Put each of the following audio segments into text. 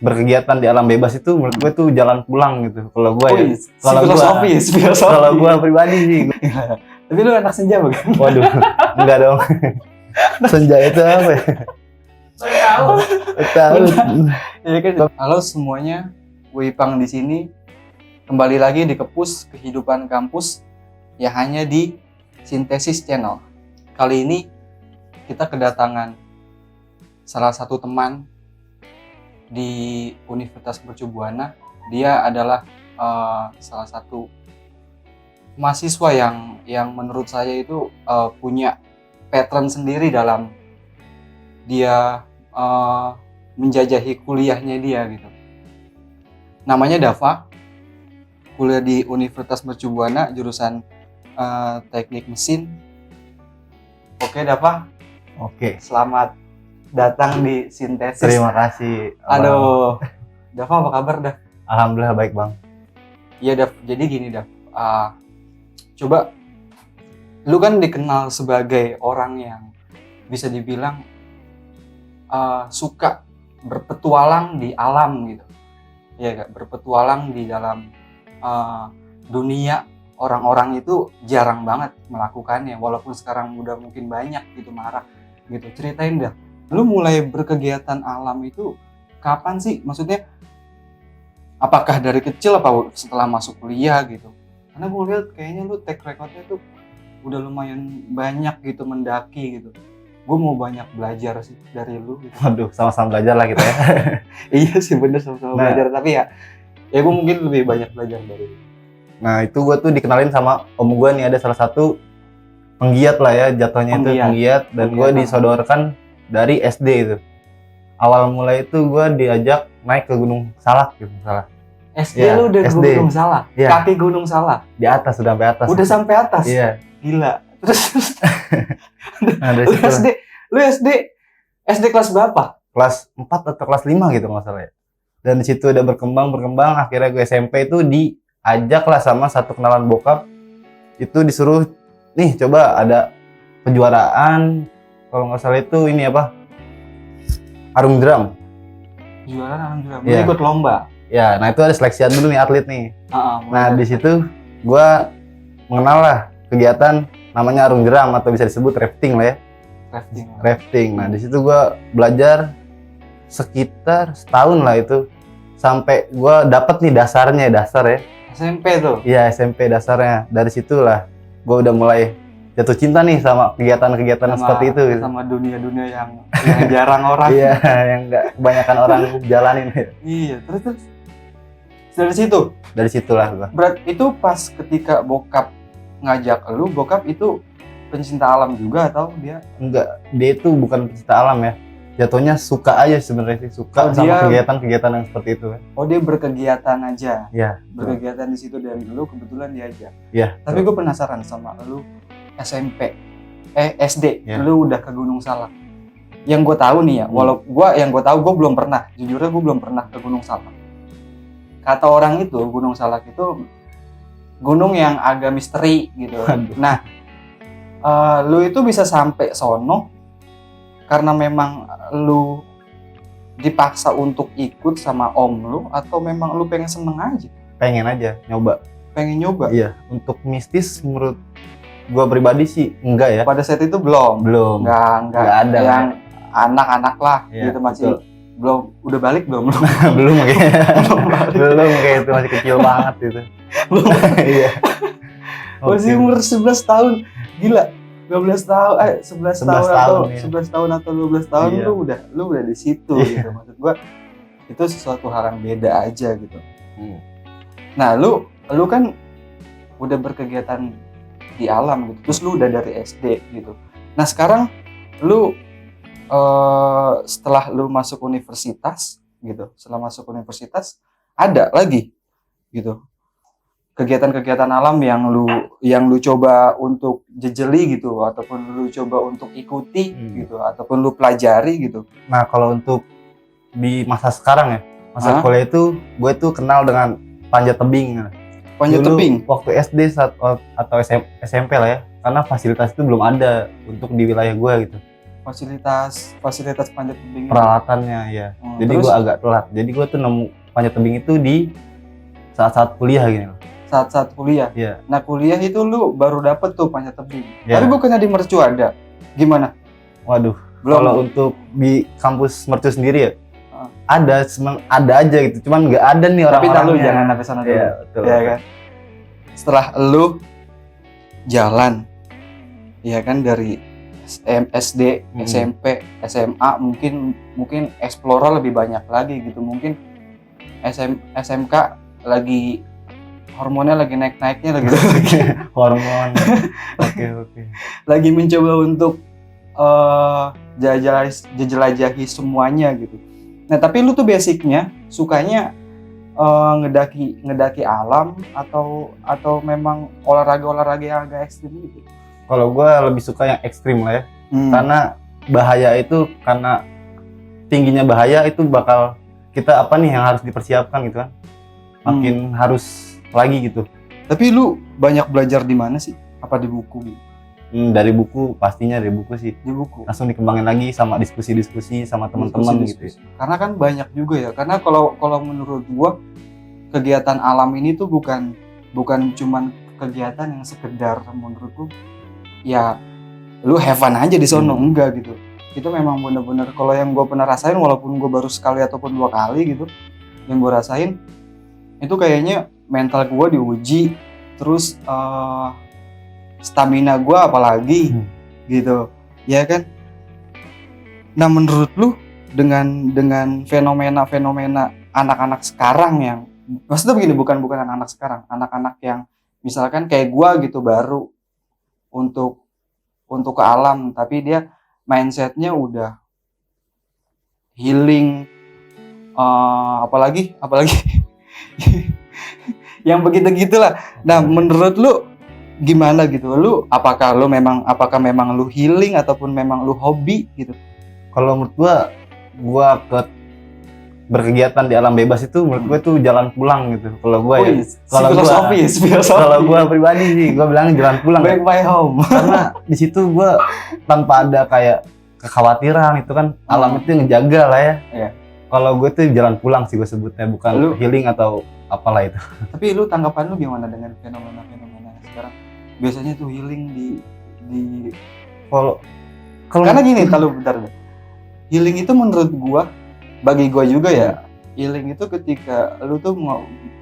berkegiatan di alam bebas itu menurut gue tuh jalan pulang gitu. Kalau gue ya, Filosofi. kalau gue pribadi sih. Tapi lu anak senja bukan? Waduh, enggak dong. Senja itu apa ya? Tahu. Ya kan. Halo semuanya, gue Ipang di sini. Kembali lagi di Kepus Kehidupan Kampus ya hanya di Sintesis Channel. Kali ini kita kedatangan salah satu teman di Universitas Mercu Buana. Dia adalah salah satu mahasiswa yang menurut saya itu punya pattern sendiri dalam dia menjajahi kuliahnya dia gitu. Namanya Dava, kuliah di Universitas Mercu Buana jurusan Teknik Mesin. Oke Dava. Oke. Selamat datang di Sintesis. Terima kasih. Aduh, Dava apa kabar Dav? Alhamdulillah baik bang. Iya Dav, jadi gini Dav, coba lu kan dikenal sebagai orang yang bisa dibilang suka berpetualang di alam gitu, ya gak? Berpetualang di dalam dunia. Orang-orang itu jarang banget melakukannya, walaupun sekarang udah mungkin banyak gitu marak gitu. Ceritain dah, lu mulai berkegiatan alam itu kapan sih? Maksudnya apakah dari kecil apa setelah masuk kuliah gitu? Karena gue lihat kayaknya lu track recordnya tuh udah lumayan banyak gitu, mendaki gitu. Gue mau banyak belajar sih dari lu gitu. Waduh, sama-sama belajar lah kita ya. Iya sih bener, sama-sama belajar, tapi ya gue mungkin lebih banyak belajar dari lu. Nah itu gue tuh dikenalin sama om gue nih, ada salah satu penggiat lah ya jatuhnya, itu penggiat, dan gue disodorkan dari SD itu. Awal mulai itu gue diajak naik ke Gunung Salak gitu, salah. SD ya, lu udah SD. Gunung Salak? Ya. Kaki Gunung Salak? Di atas, sudah sampai atas. Udah sampai atas? Iya. Gila. Terus nah, lu SD kelas berapa? Kelas 4 atau kelas 5 gitu nggak salah ya. Dan di situ udah berkembang, akhirnya gue SMP itu diajak lah sama satu kenalan bokap. Itu disuruh, nih coba ada kejuaraan, kalau nggak salah itu ini apa? Arung jeram. Kejuaraan arung jeram. Lu ikut lomba? Ya, nah itu ada seleksian dulu nih atlet nih. Nah di situ gue mengenal lah kegiatan namanya arung jeram atau bisa disebut rafting lah ya. Rafting. Nah di situ gue belajar sekitar setahun lah itu, sampai gue dapet nih dasar ya. SMP tuh? Iya SMP dasarnya. Dari situlah gue udah mulai jatuh cinta nih sama kegiatan-kegiatan seperti itu. Sama dunia-dunia yang jarang orang. Iya, yang nggak kebanyakan orang jalanin. Iya, terus dari situlah gua. Berat itu pas ketika bokap ngajak lu, bokap itu pencinta alam juga atau dia? Enggak, dia itu bukan pencinta alam ya. Jatuhnya suka aja sebenarnya sih, suka sama kegiatan-kegiatan yang seperti itu. Oh, dia berkegiatan aja. Iya. Berkegiatan di situ dan lu kebetulan diajak. Iya. Tapi gue penasaran sama lu SD, lu udah ke Gunung Salak. Yang gue tahu nih ya, gue belum pernah, jujurnya gue belum pernah ke Gunung Salak. Kata orang itu Gunung Salak itu gunung yang agak misteri gitu. Nah, lu itu bisa sampai sono karena memang lu dipaksa untuk ikut sama om lu, atau memang lu pengen seneng aja? Pengen aja nyoba. Pengen nyoba? Iya. Untuk mistis menurut gua pribadi sih enggak ya. Pada saat itu belum. Enggak ada yang anak-anak lah ya, gitu masih betul. Belum. Udah balik belum? belum kayak itu masih kecil banget itu. Belum. Iya. Masih umur 11 tahun. Gila. 11 tahun atau 12 tahun. Iya. lu udah di situ gitu. Maksud gua itu sesuatu hal yang beda aja gitu. Nah, lu kan udah berkegiatan di alam gitu. Terus lu udah dari SD gitu. Nah, sekarang lu setelah lu masuk universitas gitu. Setelah masuk universitas ada lagi gitu kegiatan-kegiatan alam yang lu coba untuk jejeli gitu, ataupun lu coba untuk ikuti gitu, ataupun lu pelajari gitu. Nah, kalau untuk di masa sekarang ya, masa kuliah itu gue tuh kenal dengan panjat tebing. Panjat tebing? Waktu SD atau SMP lah ya, karena fasilitas itu belum ada untuk di wilayah gue gitu. fasilitas panjat tebing. Peralatannya ya. Jadi terus? gue agak telat. Jadi gue tuh nemu panjat tebing itu di saat-saat kuliah gini loh. Saat-saat kuliah. Iya. Nah kuliah itu lu baru dapet tuh panjat tebing. Iya. Tapi bukannya di Mercu ada? Gimana? Waduh. Belum. Kalau untuk di kampus Mercu sendiri ya, ada aja gitu. Cuman nggak ada nih Tapi orang-orangnya. lu jangan sampai sana dulu. Iya, betul. Ya kan? Setelah lu jalan, ya kan dari SD, SMP, SMA, mungkin explore lebih banyak lagi gitu. Mungkin SMK lagi hormonnya lagi naik-naiknya lagi Hormon. Oke. lagi mencoba untuk jelajahi semuanya gitu. Nah, tapi lu tuh basicnya sukanya ngedaki alam atau memang olahraga yang agak ekstrim gitu? Kalau gue lebih suka yang ekstrim lah ya. Karena bahaya itu, karena tingginya bahaya itu bakal kita apa nih yang harus dipersiapkan gitu kan. Makin harus lagi gitu. Tapi lu banyak belajar di mana sih? Apa di buku gitu? Dari buku, pastinya dari buku sih. Di buku. Langsung dikembangin lagi sama diskusi-diskusi sama teman-teman gitu. Karena kan banyak juga ya. Karena kalau menurut gua kegiatan alam ini tuh bukan cuman kegiatan yang sekedar menurut gua ya lu have fun aja di sono, enggak gitu. Itu memang bener-bener kalau yang gua pernah rasain, walaupun gua baru sekali ataupun 2 kali gitu, yang gua rasain itu kayaknya mental gua diuji, terus stamina gue apalagi gitu, ya kan? Nah menurut lu dengan fenomena anak-anak sekarang yang, maksudnya begini, bukan anak-anak sekarang, anak-anak yang misalkan kayak gue gitu baru untuk ke alam, tapi dia mindsetnya udah healing, apalagi yang begitu gitulah. Nah menurut lu gimana gitu? Apakah memang lu healing ataupun memang lu hobi gitu? Kalau menurut gua berkegiatan di alam bebas itu menurut gua tuh jalan pulang gitu. Kalau gua filosofis. Kalau gua pribadi sih gua bilang jalan pulang. Back my home. Karena di situ gua tanpa ada kayak kekhawatiran, itu kan alam itu ngejaga lah ya. Iya. Kalau gue tuh jalan pulang sih gue sebutnya, bukan healing atau apalah itu. Tapi lu tanggapan lu gimana dengan fenomena sekarang? Biasanya tuh healing di kalau karena gini, kalau bentar deh. Healing itu menurut bagi gua juga ya, healing itu ketika lu tuh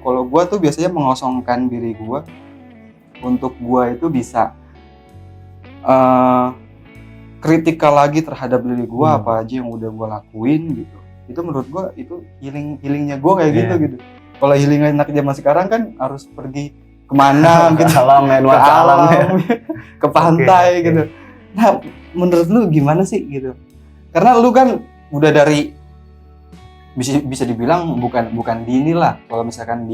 kalau gua tuh biasanya mengosongkan diri gua untuk gua itu bisa kritikal lagi terhadap diri gua, apa aja yang udah gua lakuin gitu. Itu menurut gua itu healingnya gua kayak gitu. Kalau healing anak zaman sekarang kan harus pergi kemana gitu, alam, ke pantai gitu. Nah menurut lu gimana sih gitu? Karena lu kan udah bisa dibilang bukan dini lah, kalau misalkan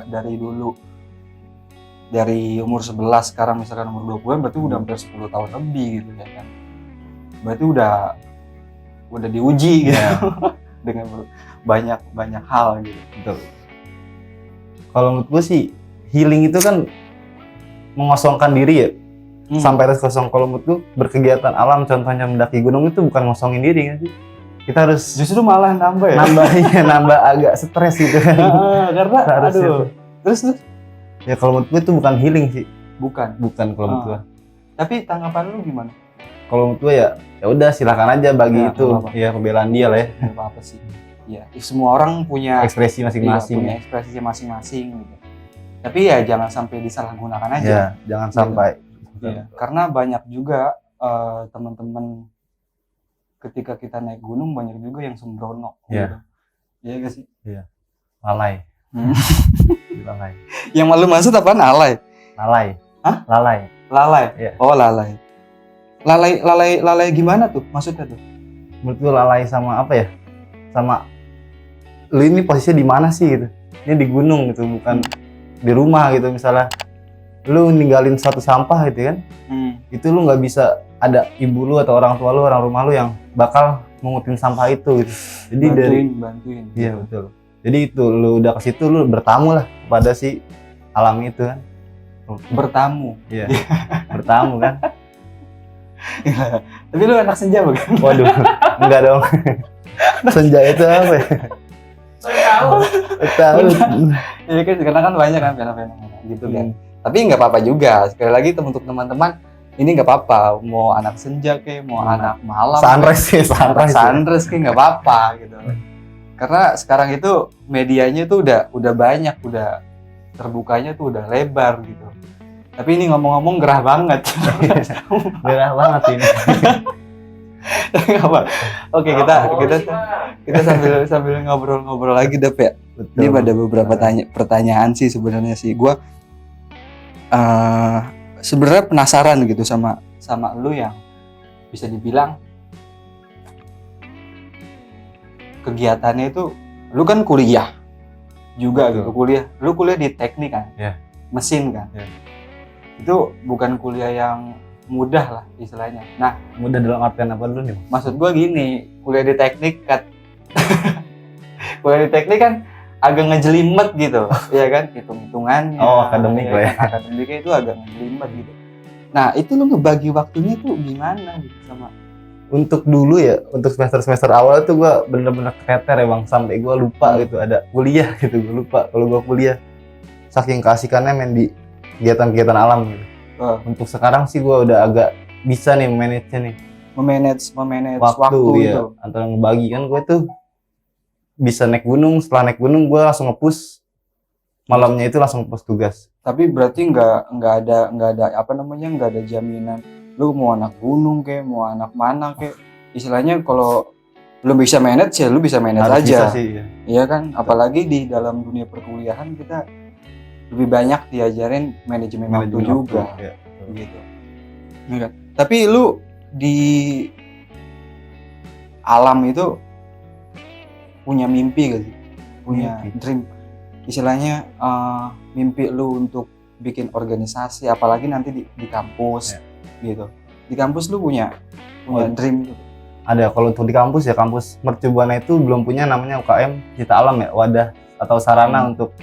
dari dulu, dari umur 11 sekarang misalkan umur 20-an, berarti udah hampir 10 tahun lebih gitu ya kan. Berarti udah diuji gitu dengan banyak hal gitu. Betul. Kalau menurut gue sih healing itu kan mengosongkan diri ya, sampai harus kosong. Kalau menurut gue berkegiatan alam, contohnya mendaki gunung, itu bukan ngosongin diri kan sih. Kita harus justru malah nambah agak stres gitu kan. Karena aduh. Terus ya kalau menurut gue itu bukan healing sih. Bukan kalau menurut gue. Tapi tanggapan lu gimana? Kalau menurut gue ya udah silakan aja bagi itu ya pembelaan dia lah ya. Enggak apa-apa sih. Ya, semua orang punya ekspresi masing-masing. Punya ekspresinya masing-masing gitu. Tapi ya jangan sampai disalahgunakan aja. Ya, jangan sampai. Ya, karena banyak juga teman-teman ketika kita naik gunung banyak juga yang sembrono gitu. Iya gak sih? Iya. Lalai. Lalai. Yang malu maksud apaan? Lalai. Hah? Lalai. Yeah. Oh, lalai. Lalai gimana tuh? Maksudnya tuh? Menurut gue lalai sama apa ya? Sama lu ini posisinya di mana sih gitu. Ini di gunung gitu, bukan di rumah gitu. Misalnya lu ninggalin satu sampah gitu kan. Itu lu nggak bisa ada ibu lu atau orang tua lu, orang rumah lu yang bakal mengutin sampah itu gitu. Jadi bantuin. Iya, betul. Jadi itu lu udah ke situ, lu bertamu lah kepada si alam itu kan. Bertamu. Iya. Bertamu kan. Tapi lu anak senja bukan? Waduh, enggak dong. Senja itu apa ya? Tahu. Jadi kan karena kan banyak kan fenomena gitu kan. Tapi nggak apa-apa juga. Sekali lagi untuk teman-teman, ini nggak apa-apa. Mau anak senja kayak, mau anak malam, sunrise kayak nggak apa-apa gitu. Karena sekarang itu medianya tuh udah banyak, udah terbukanya tuh udah lebar gitu. Tapi ini ngomong-ngomong gerah banget. Gerah banget ini. Apa? Oke, kita sambil ngobrol-ngobrol lagi Dap ya. Betul. Ini ada beberapa pertanyaan sih sebenarnya sih. Gua sebenarnya penasaran gitu sama lu yang bisa dibilang kegiatannya itu, lu kan kuliah juga. Betul. Gitu, lu kuliah di teknik kan, mesin kan, itu bukan kuliah yang mudah lah istilahnya. Nah, mudah dalam artian apa dulu nih? maksud gua gini, kuliah di teknik kan kuliah di teknik kan agak ngejelimet gitu, ya kan, hitung-hitungannya. Akademik lah ya. Akademiknya itu agak ngejelimet gitu. Nah, itu lu ngebagi waktunya tuh gimana gitu sama? Untuk dulu ya, untuk semester awal tuh gue bener-bener keteter ya bang, sampai gue lupa gitu ada kuliah gitu, gue lupa kalau gue kuliah, saking keasikannya main di kegiatan-kegiatan alam gitu. Untuk sekarang sih gue udah agak bisa nih memanage-nya nih, memanage waktu ya, itu antara ngebagi. Kan gue tuh bisa naik gunung, setelah naik gunung gue langsung nge-push, malamnya itu langsung nge-push tugas. Tapi berarti nggak ada apa namanya, nggak ada jaminan lu mau anak gunung kayak, mau anak mana kayak, istilahnya kalau lu bisa manage ya lu bisa manage harus aja bisa sih, ya. Iya kan, apalagi di dalam dunia perkuliahan kita lebih banyak diajarin manajemen waktu juga ya. Gitu. Ya kan? Tapi lu di alam itu punya mimpi gak sih? Punya dream, istilahnya mimpi lu untuk bikin organisasi, apalagi nanti di kampus gitu. Di kampus lu punya dream gitu? Ada. Kalau untuk di kampus ya, kampus Mercu Buana itu belum punya namanya UKM Cita Alam ya, wadah atau sarana untuk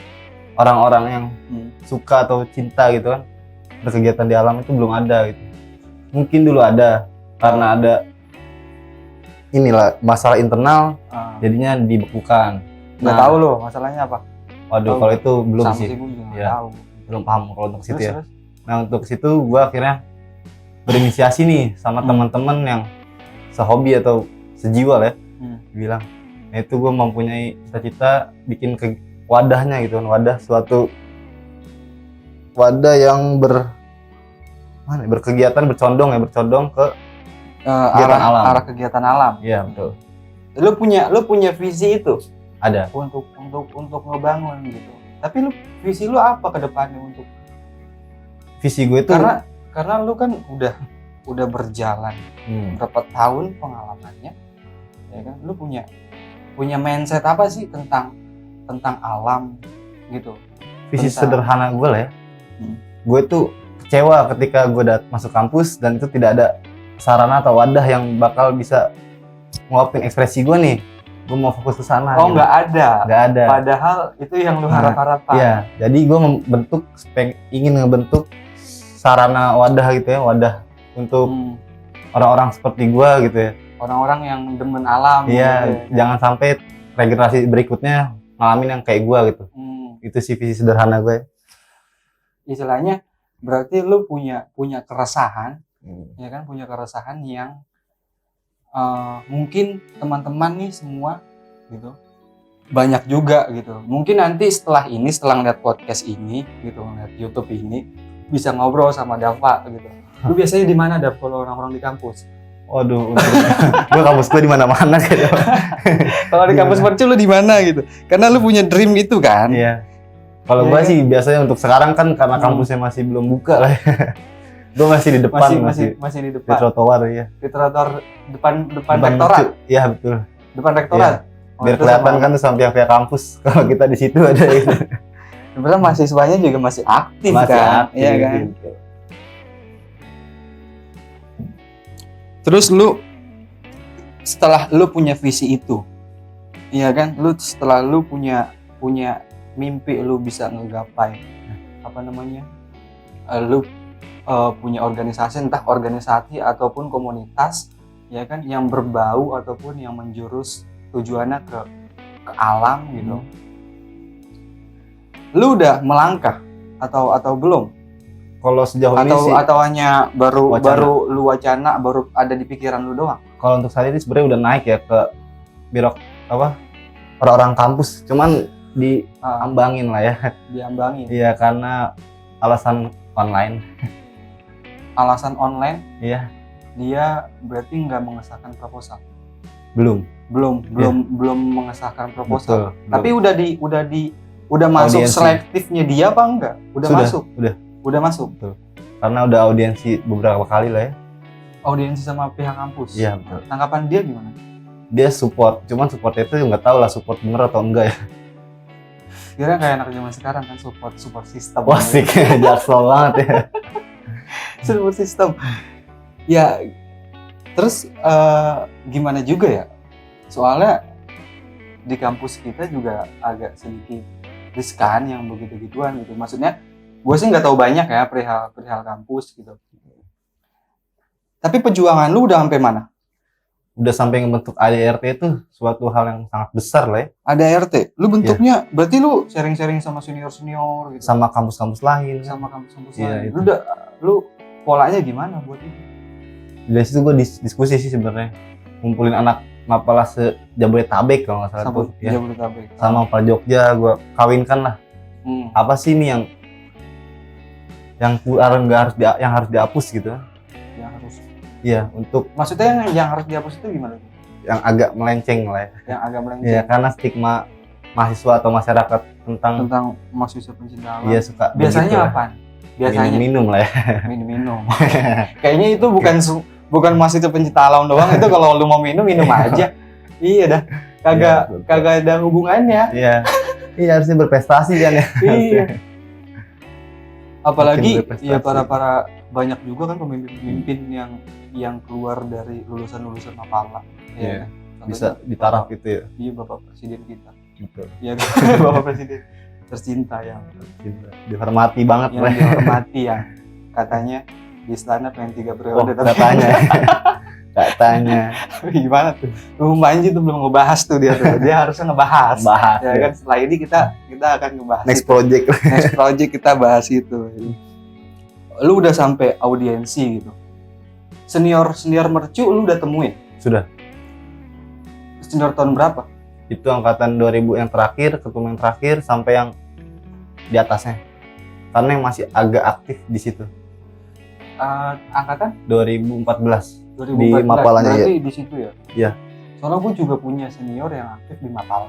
orang-orang yang suka atau cinta gitu kan berkegiatan di alam, itu belum ada gitu. Mungkin dulu ada, karena ada inilah masalah internal, jadinya dibekukan. Nggak tahu loh masalahnya apa. Waduh, kalau itu belum sama sih. Gue juga nggak Ya, tahu. belum paham kalau untuk situ ya. Terus? Nah, untuk situ gua akhirnya berinisiasi nih sama teman-teman yang sehobi atau sejiwa lah ya. Bilang, nah itu gua mempunyai cita-cita bikin wadahnya gitu kan, wadah yang berkegiatan, bercondong ke arah kegiatan alam. Iya, betul. Lu punya visi itu? Ada. Untuk ngebangun gitu. Tapi visi lu apa ke depannya untuk? Visi gue itu karena lu kan udah berjalan berapa tahun pengalamannya, ya kan? Lu punya mindset apa sih tentang alam gitu? Visi sederhana gue lah ya. Gue tuh kecewa ketika gue masuk kampus dan itu tidak ada sarana atau wadah yang bakal bisa nguapin ekspresi gue nih. Gue mau fokus ke sana. Oh, nggak ada. Padahal itu yang lu harap-harapkan. Iya, jadi gue ingin ngebentuk sarana wadah gitu ya, wadah untuk orang-orang seperti gue gitu ya. Orang-orang yang demen alam. Iya, gitu. Jangan sampai regenerasi berikutnya ngalamin yang kayak gue gitu. Itu sih visi sederhana gue. Istilahnya berarti lu punya keresahan, ya kan? Punya keresahan yang mungkin teman-teman nih semua gitu banyak juga gitu. Mungkin nanti setelah ngeliat podcast ini gitu, ngeliat YouTube ini, bisa ngobrol sama Dava gitu. Lu biasanya di mana Dav kalau orang-orang di kampus? Waduh, gue kampus gue di mana-mana gitu. Kalau di kampus Mercu lu di mana gitu? Karena lu punya dream itu kan? Iya. Kalau gue sih biasanya untuk sekarang kan karena kampusnya masih belum buka lah ya. Gue masih di depan, masih di depan. Di trotoar ya. Di trotoar depan rektorat. Iya, betul. Depan rektorat. Ya. Biar kelihatan kan tuh sama pihak kampus kalau kita di situ ada gitu. Sebenarnya mahasiswanya juga masih aktif kan? Iya kan? Gitu. Terus lu setelah lu punya visi itu, iya kan? Setelah lu punya mimpi, lu bisa ngegapai apa namanya? Lu punya organisasi, entah organisasi ataupun komunitas, ya kan, yang berbau ataupun yang menjurus tujuannya ke alam gitu. Lu udah melangkah atau belum? Kalau sejauh ini sih Atau hanya baru lu wacana, baru ada di pikiran lu doang? Kalau untuk saat ini sebenarnya udah naik ya ke orang-orang kampus, cuman diambangin lah ya. Diambangin. Iya, karena alasan online. Alasan online? Iya. Dia berarti nggak mengesahkan proposal. Belum mengesahkan proposal. Betul, tapi udah masuk audiensi. Selektifnya dia apa enggak? Sudah. Udah masuk. Betul. Karena udah audiensi beberapa kali lah ya. Audiensi sama pihak kampus. Iya, betul. Tanggapan dia gimana? Dia support, cuman supportnya itu nggak tahu lah support bener atau enggak ya. Kira kayak anak zaman sekarang kan support sistem. Wah sih, jaksel banget ya. Support sistem. Ya, terus gimana juga ya? Soalnya di kampus kita juga agak sedikit riskan yang begitu-gituan gitu. Maksudnya, gue sih nggak tahu banyak ya perihal kampus gitu. Tapi perjuangan lu udah sampai mana? Udah sampai ngebentuk ADRT itu suatu hal yang sangat besar lah ya. ADRT, lu bentuknya berarti lu sharing-sharing sama senior-senior gitu. Sama kampus-kampus lain. Sama kampus-kampus Iya, lain. itu. Lu polanya gimana buat itu? Dari situ gue diskusi sih sebenarnya, ngumpulin anak Mapala se-Jabodetabek kalau nggak salah tuh, ya. Jabodetabek. Sama Mapala Jogja gue kawinkan lah. Apa sih ini yang harus dihapus gitu? Yang harus. Iya, untuk Maksudnya yang harus dihapus itu gimana? yang agak melenceng lah ya. Yang agak melenceng. Iya, karena stigma mahasiswa atau masyarakat tentang mahasiswa pencinta alam. Iya, suka Biasanya begitu apa? Biasanya minum lah ya. minum. Kayaknya itu bukan mahasiswa pencinta alam doang, itu kalau lu mau minum aja. Iya dah. Kagak ada hubungannya. Iya. Iya, harusnya berprestasi kan ya. Iya. Apalagi berprestasi. ya para banyak juga kan pemimpin-pemimpin yang keluar dari lulusan Mapala. Iya. Kan? Bisa di taraf gitu ya. Iya, Bapak Presiden kita. Betul. Iya, Bapak Presiden tercinta yang Dihormati banget yang lah. dihormati yang katanya di istana pengen 3 periode. Katanya. Gimana tuh? Manji tuh belum ngebahas tuh dia harusnya ngebahas. Ya kan, setelah ini kita akan ngebahas Next itu. project. Next project kita bahas itu. Lu udah sampai audiensi gitu. Senior mercu lu udah temuin? Sudah. Senior tahun berapa? Itu angkatan 2000 yang terakhir, ketua yang terakhir sampai yang di atasnya. Karena yang masih agak aktif di situ. Angkatan 2014. 2014 Di Mapalanya berarti ya. di situ ya? Iya. Soalnya gue juga punya senior yang aktif di Mapala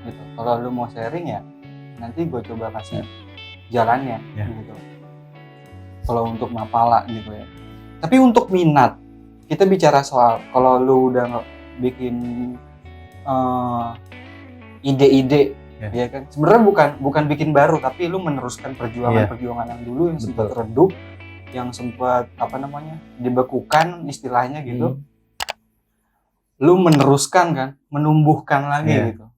gitu. Kalau lu mau sharing ya nanti gue coba kasih jalannya gitu. Kalau untuk Mapala gitu ya. Tapi untuk minat, kita bicara soal kalau lu udah bikin ide-ide ya kan. Sebenarnya bukan bikin baru, tapi lu meneruskan perjuangan yang dulu yang sempat redup, yang sempat dibekukan istilahnya gitu. Lu meneruskan kan, menumbuhkan lagi gitu.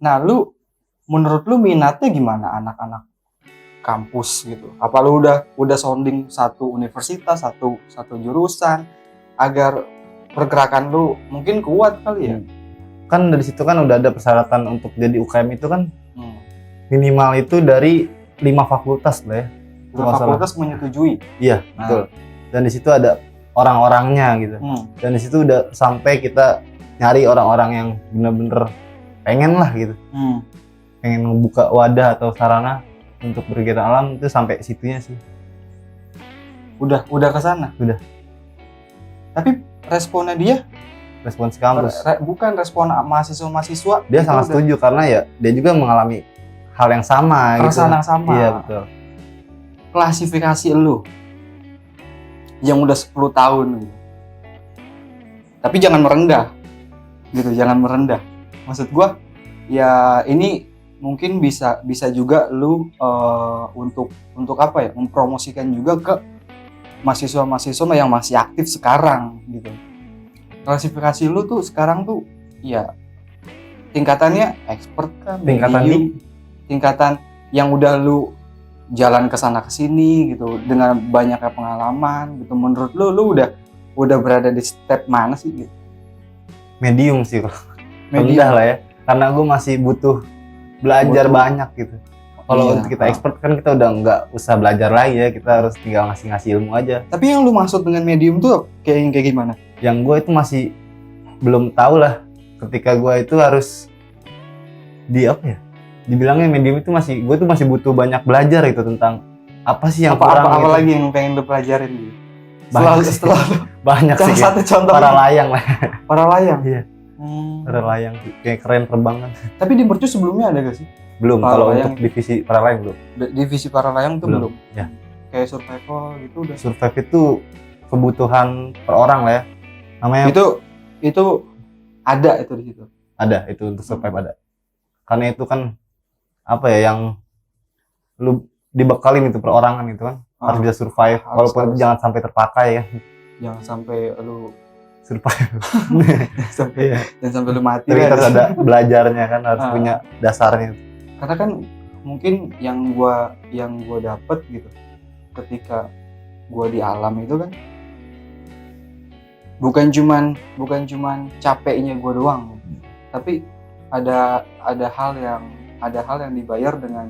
Nah, menurut lu minatnya gimana anak-anak kampus gitu? Apa lu udah sounding satu universitas, satu jurusan agar pergerakan lu mungkin kuat kali ya? Kan dari situ kan udah ada persyaratan untuk jadi UKM itu kan minimal itu dari 5 fakultas lah ya. 5 fakultas menyetujui. Iya, betul. Dan di situ ada orang-orangnya gitu. Dan di situ udah sampai kita nyari orang-orang yang bener-bener pengen lah gitu. Pengen membuka wadah atau sarana untuk berkegiatan alam, itu sampai situnya sih. Udah ke sana? Udah. Tapi responnya dia? Respons kampus. Bukan respon mahasiswa-mahasiswa. Dia sangat setuju karena ya dia juga mengalami hal yang sama. Perasaan yang sama. Iya, betul. Klasifikasi lu yang udah 10 tahun gitu. Tapi jangan merendah gitu, jangan merendah. Maksud gua ya ini mungkin bisa juga lu untuk apa ya, mempromosikan juga ke mahasiswa-mahasiswa yang masih aktif sekarang gitu. Klasifikasi lu tuh sekarang tuh ya tingkatannya expert kan, tingkatan tingkatan yang udah lu jalan ke sana ke sini gitu dengan banyaknya pengalaman gitu. Menurut lu udah berada di step mana sih gitu? Medium sih kok. Rendah lah ya. Karena gue masih butuh belajar banyak gitu. Kalau untuk kita expert kan kita udah nggak usah belajar lagi ya, kita harus tinggal ngasih ilmu aja. Tapi yang lu maksud dengan medium tuh kayak gimana? Yang gue itu masih belum tahu lah. Ketika gue itu harus dibilangnya medium itu gue tuh masih butuh banyak belajar gitu tentang apa sih yang kurang. Apa lagi yang pengen lu pelajarin gitu? Setelah banyak sih. Satu contoh. Para layang lah. Para layang. Iya. Para layang kayak keren terbang kan. Tapi di Mercu sebelumnya ada gak sih? Belum, kalau untuk divisi para layang belum. Divisi para layang tuh belum. Ya. Kayak survival gitu udah. Survive itu kebutuhan per orang lah ya. Namanya itu ada itu di situ. Ada, itu untuk survive ada. Karena itu kan apa ya yang lu dibekalin itu perorangan itu kan harus bisa survive walaupun jangan sampai terpakai ya. Jangan sampai lu survive. Jangan sampai lu mati. Tapi harus ada belajarnya kan, harus punya dasarnya. Karena kan mungkin yang gua dapet gitu ketika gua di alam itu kan bukan cuman capeknya gua doang, tapi ada hal yang dibayar dengan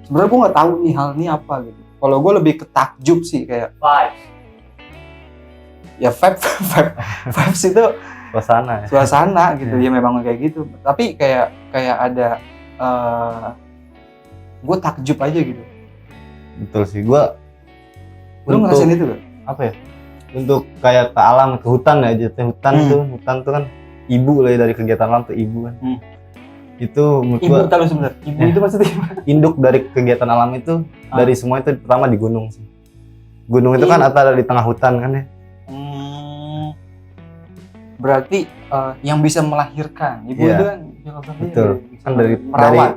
sebenarnya gua nggak tahu nih hal ini apa gitu. Kalau gua lebih ke takjub sih kayak vibes itu suasana gitu ya memang kayak gitu. Tapi kayak ada gue takjub aja gitu. Betul sih, gue lu ngerasain itu gak? Apa ya, untuk kayak ke alam, ke hutan aja. Hutan tuh kan ibu lah ya, dari kegiatan alam tuh ibu kan. Itu menurut ibu tahu sebenarnya ibu itu maksudnya induk dari kegiatan alam itu. Dari semua itu pertama di gunung sih. Gunung itu kan ada di tengah hutan kan ya. Berarti yang bisa melahirkan ibu itu kan betul kan dari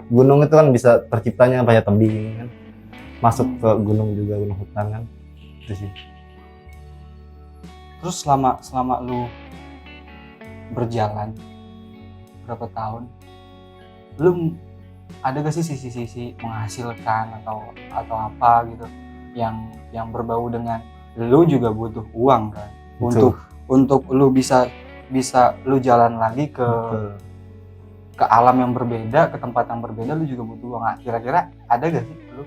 gunung itu kan bisa terciptanya banyak tebing kan, masuk ke gunung juga, gunung hutan kan itu sih. Terus selama lu berjalan berapa tahun, lu ada gak sih sisi menghasilkan atau apa gitu yang berbau dengan lu juga butuh uang kan? Betul. untuk lu bisa lu jalan lagi ke alam yang berbeda, ke tempat yang berbeda, lu juga butuh uang. Kira-kira ada gak sih lu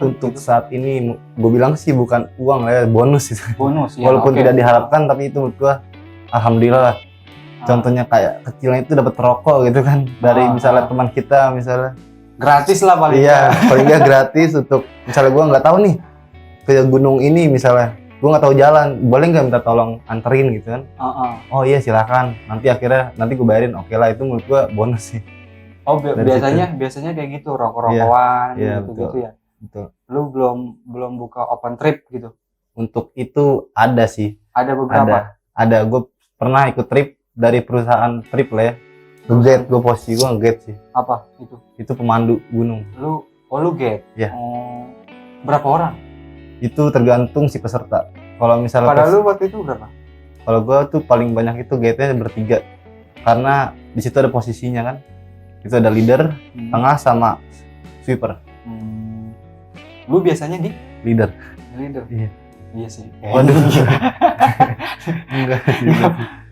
untuk gitu? Saat ini gue bilang sih bukan uang lah ya, bonus itu. Bonus ya. Walaupun tidak diharapkan, tapi itu menurut gue alhamdulillah. Contohnya kayak kecilnya itu dapat rokok gitu kan dari misalnya teman kita, misalnya gratis lah paling. Iya, paling nggak gratis untuk misalnya gue nggak tahu nih ke gunung ini, misalnya gue nggak tahu jalan, boleh nggak minta tolong anterin gitu kan? Oh iya silakan, nanti gue bayarin, oke lah, itu menurut gue bonus sih. Oh biasanya kayak gitu, rokok-rokokan gitu ya. Betul. Lu belum buka open trip gitu? Untuk itu ada sih. Ada beberapa. Ada, gue pernah ikut trip dari perusahaan trip lah ya. Nge-guide, gue posisi gue nge-guide sih. Apa itu? Itu pemandu gunung. Lu guide? Iya. Berapa orang? Itu tergantung si peserta. Kalau misalnya pada lu waktu itu berapa? Kalau gue tuh paling banyak itu guide-nya bertiga. Karena di situ ada posisinya kan. Itu ada leader, tengah sama sweeper. Lu biasanya di? Leader. Iya sih. Waduh. Enggak sih.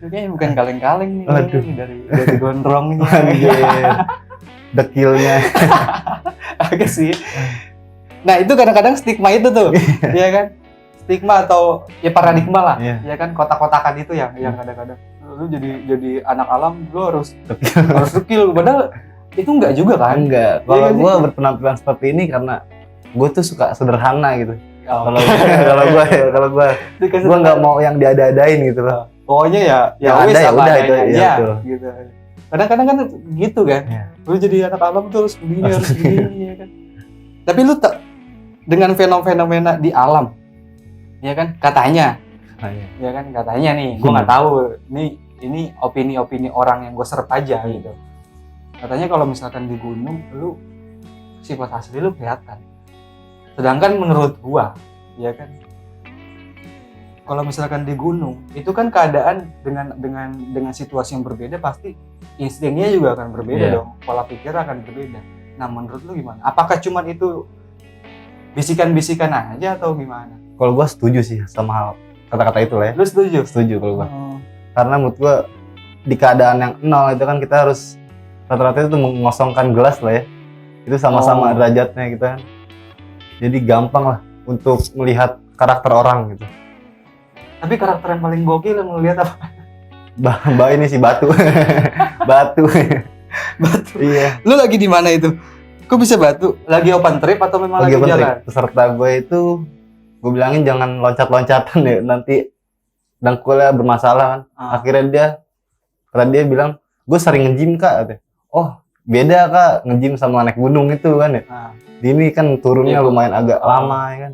Kayaknya bukan kaleng-kaleng nih. Waduh. Dari gondrong nih. Dekilnya. Oke sih. Nah itu kadang-kadang stigma itu tuh, ya kan? Stigma atau ya paradigma lah, ya kan? Kotak-kotakan itu yang kadang-kadang lu jadi anak alam, lu harus dekil. Padahal itu enggak juga kan? Enggak. Kalau gue berpenampilan seperti ini karena gue tuh suka sederhana gitu. Kalau gue nggak mau yang diada-adain gitu loh. Pokoknya ya ada ya udah itu ya gitu. Kadang-kadang kan gitu kan. Lu jadi anak alam tuh harus begini ya kan. Tapi lu dengan fenomena di alam, ya kan katanya, ya kan katanya nih, gue nggak tahu, ini opini orang yang gue serap aja gitu. Katanya kalau misalkan di gunung, lu sifat asli lu kelihatan. Sedangkan menurut gua, ya kan, kalau misalkan di gunung, itu kan keadaan dengan situasi yang berbeda, pasti instingnya juga akan berbeda dong, pola pikir akan berbeda. Nah menurut lu gimana? Apakah cuman itu bisikan-bisikan aja atau gimana? Kalau gua setuju sih sama hal kata-kata itu lah ya. Lu setuju? Setuju kalau gua. Oh. Karena menurut gua di keadaan yang nol itu kan kita harus rata-rata itu mengosongkan gelas lah ya. Itu sama-sama derajatnya kita kan. Jadi gampang lah untuk melihat karakter orang gitu. Tapi karakter yang paling gokil yang lu lihat apa? Mbak ini sih batu. Batu. Batu. Iya. Lu lagi di mana itu? Kok bisa batu? Lagi open trip atau memang lagi jalan? Peserta gue itu gue bilangin jangan loncat-loncatan ya, nanti dengkulnya bermasalah kan. Akhirnya dia bilang, gue sering nge-gym kak. Oh beda kak, nge-gym sama naik gunung itu kan ya. Ini kan turunnya lumayan agak lama ya kan.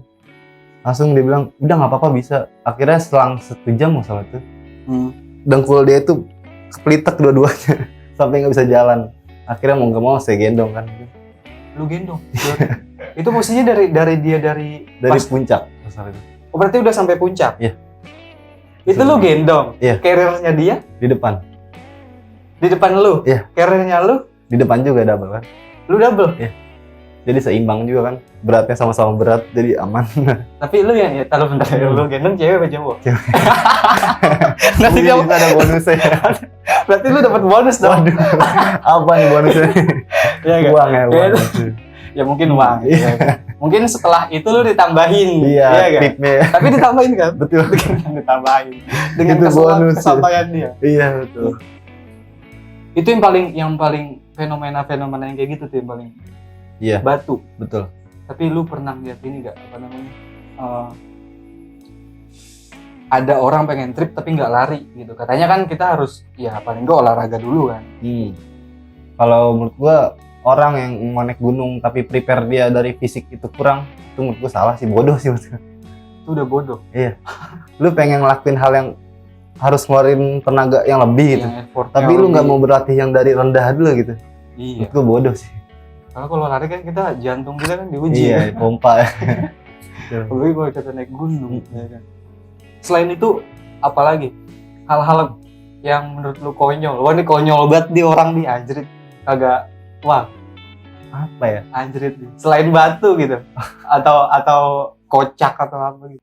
Langsung dia bilang, udah gak apa-apa bisa. Akhirnya selang 1 jam masalah itu, dengkul dia itu kepelitek dua-duanya sampai gak bisa jalan. Akhirnya mau gak mau saya gendong kan. Lu gendong? Itu posisinya dari puncak masalah itu. Oh berarti udah sampai puncak? Iya. Itu lu gendong? Iya. Carrier-nya dia? Di depan. Di depan lu? Iya. Carrier-nya lu? Di depan juga double kan. Lu double? Iya. Jadi seimbang juga kan. Beratnya sama-sama berat, jadi aman. Tapi lu yang ya, taruh bentar ya, lu gendong cewek apa cowok? Cewek. Nanti Bisa ada bonusnya. Berarti lu dapat bonus dong. Waduh. Apa nih bonusnya? Iya enggak? Uang ya, uang. Ya mungkin uang. Iya. Mungkin setelah itu lu ditambahin. Iya, kan? tipnya. Tapi ditambahin kan? Betul. Ditambahin. Dengan Itu bonus. kesampaian dia. Iya, betul. Itu yang paling fenomena yang kayak gitu tuh yang paling Iya. batu. Betul. Tapi lu pernah lihat ini nggak apa namanya? Ada orang pengen trip tapi nggak lari gitu. Katanya kan kita harus ya paling nggak olahraga dulu kan. Kalau menurut gua orang yang mau naik gunung tapi prepare dia dari fisik itu kurang, itu menurut gua salah sih, bodoh sih maksudnya. Itu udah bodoh. Iya. Lu pengen ngelakuin hal yang harus ngeluarin tenaga yang lebih gitu. Tapi lu nggak mau berlatih yang dari rendah dulu gitu. Iya. Itu bodoh sih. Kalau lari kan kita jantung kita kan diuji. Iya, pompa. Apalagi kalau kita naik gunung. Ya kan? Selain itu, apalagi hal-hal yang menurut lu konyol? Wah ini konyol banget di orang nih, anjrit. Agak, wah. Apa ya? Anjrit nih. Selain batu gitu, atau kocak atau apa gitu.